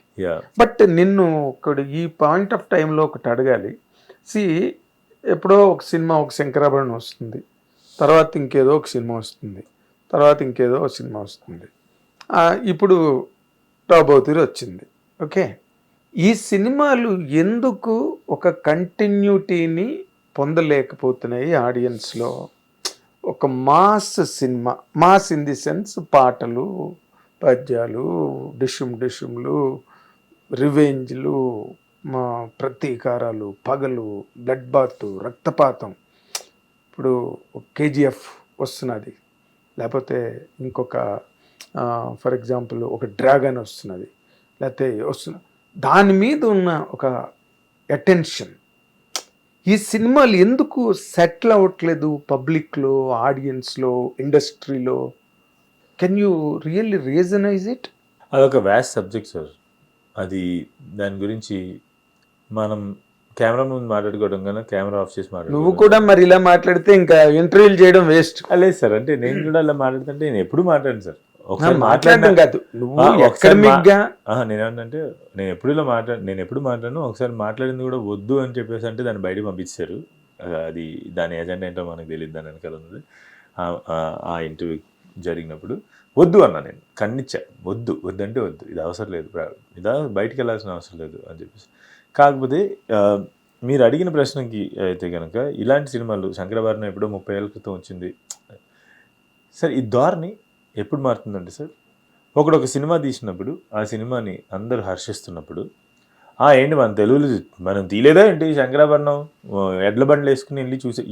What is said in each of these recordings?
వాళ్ళకి. బట్ నిన్ను ఒకటి ఈ పాయింట్ ఆఫ్ టైంలో ఒకటి అడగాలి. సి ఎప్పుడో ఒక సినిమా, ఒక శంకరాభరణం వస్తుంది, తర్వాత ఇంకేదో ఒక సినిమా వస్తుంది, తర్వాత ఇంకేదో ఒక సినిమా వస్తుంది, ఇప్పుడు రాబోతురు వచ్చింది. ఓకే, ఈ సినిమాలు ఎందుకు ఒక కంటిన్యూటీని పొందలేకపోతున్నాయి ఆడియన్స్లో? ఒక mass cinema, mass in the sense పాటలు, పద్యాలు, డిషుమ్లు, రివెంజ్లు, ప్రతీకారాలు, పగలు, బ్లడ్ బాత్, రక్తపాతం. ఇప్పుడు కేజీఎఫ్ వస్తున్నది, లేకపోతే ఇంకొక ఫర్ ఎగ్జాంపుల్ ఒక డ్రాగన్ వస్తున్నది, లేకపోతే దాని మీద ఉన్న ఒక అటెన్షన్. ఈ సినిమాలు ఎందుకు సెటిల్ అవ్వట్లేదు పబ్లిక్లో, ఆడియన్స్లో, ఇండస్ట్రీలో? Can you really recognise it? అదొక వ్యాస్ట్ సబ్జెక్ట్ సార్. అది దాని గురించి మనం కెమెరా ముందు మాట్లాడుకోవడం కన్నా కెమెరా ఆఫ్ చేసి మాట్లాడు. నువ్వు కూడా మరి ఇలా మాట్లాడితే ఇంకా ఇంటర్వ్యూలు చేయడం వేస్ట్. లేదు సార్, అంటే నేను కూడా ఇలా మాట్లాడుతుంటే నేను ఎప్పుడు మాట్లాడాను సార్. ఒకసారి మాట్లాడడం కాదు, నేనేమంటే నేను ఎప్పుడు మాట్లాడను. ఒకసారి మాట్లాడింది కూడా వద్దు అని చెప్పేసి అంటే దాన్ని బయట పంపించారు. అది దాని ఏజెండా ఏంటో మనకు తెలియదు, దాని వెనకాల ఉన్నది. ఆ ఇంటర్వ్యూ జరిగినప్పుడు వద్దు అన్నా, నేను ఖండించా. వద్దంటే వద్దు, ఇది అవసరం లేదు, ఇదా బయటికి వెళ్ళాల్సిన అవసరం లేదు అని చెప్పేసి. కాకపోతే మీరు అడిగిన ప్రశ్నకి అయితే కనుక ఇలాంటి సినిమాలు శంకరాభరణం ఎప్పుడో 30 ఏళ్ళ క్రితం వచ్చింది సార్. ఈ ధోరణి ఎప్పుడు మారుతుందంటే సార్, ఒక సినిమా తీసినప్పుడు ఆ సినిమాని అందరూ హర్షిస్తున్నప్పుడు ఏంటి మన తెలుగులో మనం తీయలేదా ఏంటి శంకరాభరణం, ఎడ్ల బండ్లు వేసుకుని వెళ్ళి చూసే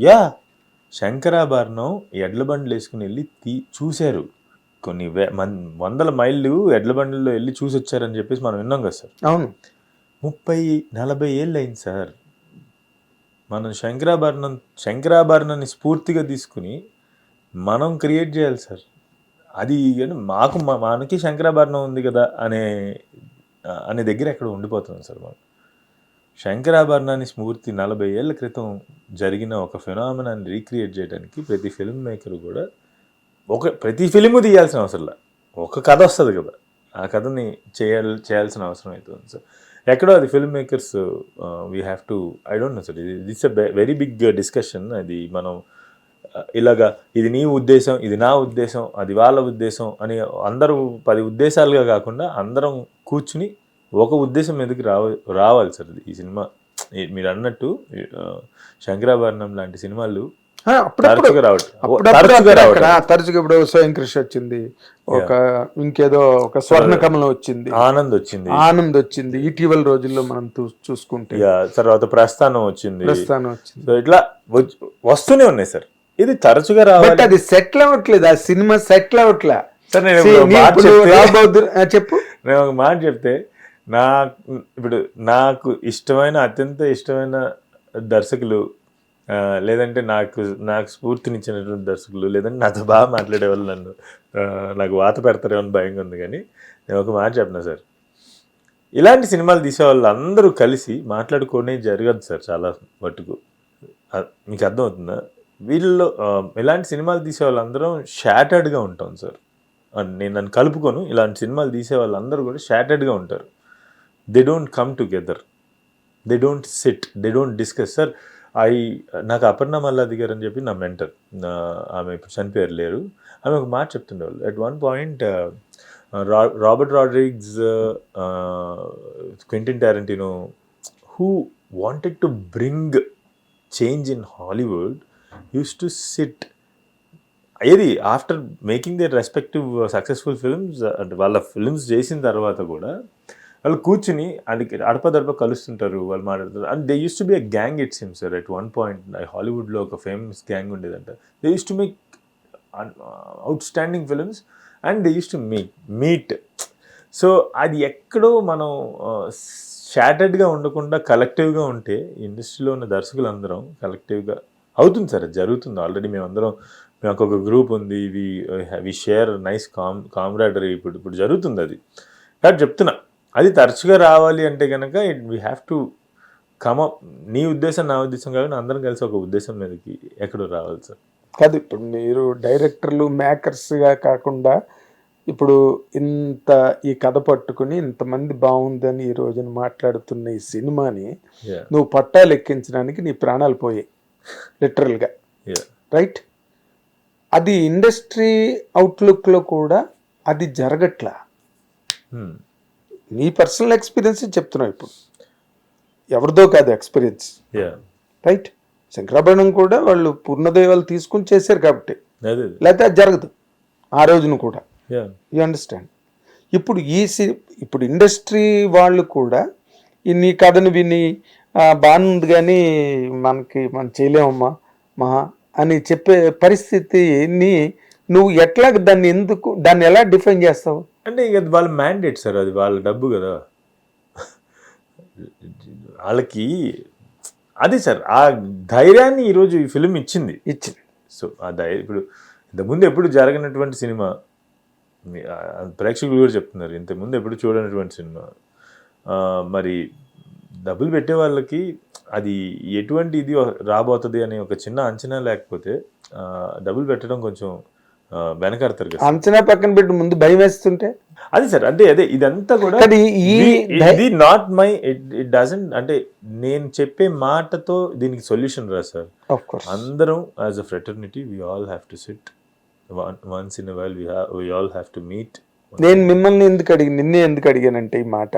శంకరాభరణం ఎడ్ల బండ్లు వేసుకుని వెళ్ళి చూశారు. కొన్ని వందల మైళ్ళు ఎడ్ల బండ్లలో వెళ్ళి చూసి వచ్చారని చెప్పేసి మనం విన్నాం కదా సార్. అవును, 30-40 ఏళ్ళు అయింది సార్. మనం శంకరాభరణాన్ని స్ఫూర్తిగా తీసుకుని మనం క్రియేట్ చేయాలి సార్. అది మనకి శంకరాభరణం ఉంది కదా అనే దగ్గర ఎక్కడ ఉండిపోతుంది సార్. మనం శంకరాభరణాన్ని స్ఫూర్తి 40 ఏళ్ల క్రితం జరిగిన ఒక ఫినామినాన్ని రీక్రియేట్ చేయడానికి ప్రతి ఫిల్మ్ మేకర్ కూడా ప్రతి ఫిలిము తీయాల్సిన అవసరం లేదు. ఒక కథ వస్తుంది కదా, ఆ కథని చేయాల్సిన అవసరం అవుతుంది సార్. ఎక్కడో అది film makers we have to, I don't know sir, it's a very big discussion. అది మనం ఇలాగా ఇది నీ ఉద్దేశం, ఇది నా ఉద్దేశం, అది వాళ్ళ ఉద్దేశం అని అందరూ 10 ఉద్దేశాలుగా కాకుండా అందరం కూర్చుని ఒక ఉద్దేశం మీదకి రావాలి సార్. ఈ సినిమా మీరు అన్నట్టు శంకరాభరణం లాంటి సినిమాలు తరచుగా ఇప్పుడు స్వయం కృషి వచ్చింది, ఒక ఇంకేదో ఒక స్వర్ణ కమలం వచ్చింది, ఆనంద్ వచ్చింది ఇటీవల రోజుల్లో మనం చూసుకుంటే, తర్వాత ప్రస్థానం వచ్చింది. ఇట్లా వస్తూనే ఉన్నాయి సార్. ఇది తరచుగా రావాలి, అది సెటిల్ అవ్వట్లేదు, ఆ సినిమా సెటిల్ అవ్వట్లే సార్. చెప్పు, నేను ఒక మాట చెప్తే, నాకు అత్యంత ఇష్టమైన దర్శకులు, లేదంటే నాకు స్ఫూర్తినిచ్చినటువంటి దర్శకులు, లేదంటే నాతో బాగా మాట్లాడేవాళ్ళు నాకు వాత పెడతారేమో అని భయంగా ఉంది. కానీ నేను ఒక మాట చెప్పిన సార్, ఇలాంటి సినిమాలు తీసేవాళ్ళు అందరూ కలిసి మాట్లాడుకోనే జరగదు సార్ చాలా మట్టుకు. మీకు అర్థమవుతుందా? వీళ్ళలో ఇలాంటి సినిమాలు తీసేవాళ్ళు అందరం షాటర్డ్గా ఉంటాం సార్. నేను నన్ను కలుపుకోను, ఇలాంటి సినిమాలు తీసేవాళ్ళు అందరూ కూడా షాటర్డ్గా ఉంటారు. They don't come together, they don't SIT, they don't discuss sir. నాకు అపర్ణ మల్లాది గారు అని చెప్పి నా మెంటర్, ఆమె ఇప్పుడు చనిపోయారు, లేరు. ఆమె ఒక మాట చెప్తుండేవాళ్ళు. At one point Robert Rodriguez, Quentin Tarantino, who wanted to bring change in Hollywood, used to sit after making their respective successful films, అంటే వాళ్ళ ఫిల్మ్స్ చేసిన తర్వాత కూడా వాళ్ళు కూర్చుని అది అడపదడప కలుస్తుంటారు, వాళ్ళు మాట్లాడతారు. And they used to be a gang, it seems sir. At one point హాలీవుడ్లో ఒక ఫేమస్ గ్యాంగ్ ఉండేదంట. They used to make outstanding films and they used to meet. So అది ఎక్కడో మనం షాటర్డ్గా ఉండకుండా కలెక్టివ్గా ఉంటే, ఇండస్ట్రీలో ఉన్న దర్శకులందరం కలెక్టివ్గా అవుతుంది సార్. అది జరుగుతుంది ఆల్రెడీ. మాకు ఒక గ్రూప్ ఉంది, వి షేర్ నైస్ కామ్రాడరీ. ఇప్పుడు జరుగుతుంది అది. కాబట్టి చెప్తున్నా, అది తరచుగా రావాలి అంటే కనుక we have to come up. నీ ఉద్దేశం నా ఉద్దేశం కాబట్టి అందరం కలిసి ఒక ఉద్దేశం మీదకి ఎక్కడో రావాలి సార్. కాదు, ఇప్పుడు మీరు డైరెక్టర్లు మేకర్స్గా కాకుండా ఇప్పుడు ఇంత ఈ కథ పట్టుకుని ఇంతమంది బాగుందని ఈ రోజున మాట్లాడుతున్న ఈ సినిమాని Yeah. నువ్వు పట్టాలు ఎక్కించడానికి నీ ప్రాణాలు పోయాయి లిటరల్గా, Yeah. రైట్? అది ఇండస్ట్రీ అవుట్లుక్లో కూడా అది జరగట్లా. Hmm. నీ పర్సనల్ ఎక్స్పీరియన్స్ చెప్తున్నావు ఇప్పుడు, ఎవరిదో కాదు ఎక్స్పీరియన్స్, Yeah. రైట్? శంకరాభరణం కూడా వాళ్ళు పూర్ణదైవాలు తీసుకుని చేశారు కాబట్టి, అదే. లేకపోతే అది జరగదు ఆ రోజున కూడా. Yeah. You understand? ఇప్పుడు ఇప్పుడు ఇండస్ట్రీ వాళ్ళు కూడా నీ కథను విని బాగుంది కానీ మనం చేయలేమమ్మా మహా అని చెప్పే పరిస్థితిని నువ్వు ఎట్లా దాన్ని ఎలా డిఫైన్ చేస్తావు? అంటే ఇక అది వాళ్ళ మ్యాండేట్ సార్, అది వాళ్ళ డబ్బు కదా వాళ్ళకి. అది సార్ ఆ ధైర్యాన్ని ఈరోజు ఈ ఫిలిం ఇచ్చింది. సో ఆ ధైర్యం ఇప్పుడు ఇంతకుముందు ఎప్పుడు జరగనటువంటి సినిమా, ప్రేక్షకులు కూడా చెప్తున్నారు ఇంతకుముందు ఎప్పుడు చూడనటువంటి సినిమా. మరి డబ్బులు పెట్టే వాళ్ళకి అది ఎటువంటి ఇది రాబోతుంది అనే ఒక చిన్న అంచనా లేకపోతే డబ్బులు పెట్టడం కొంచెం వెనకడతారు కదా. అంచనా పక్కన పెట్టి ముందు భయం వేస్తుంటే అది సార్, అంటే అదే ఇదంతా కూడా ఇది నాట్ మై ఇట్ డజంట్, అంటే నేను చెప్పే మాటతో దీనికి సొల్యూషన్ రా సార్. అందరం as a fraternity we all have to sit once in a while, we all have to meet. నేను నిన్నే ఎందుకు అడిగానంటే ఈ మాట,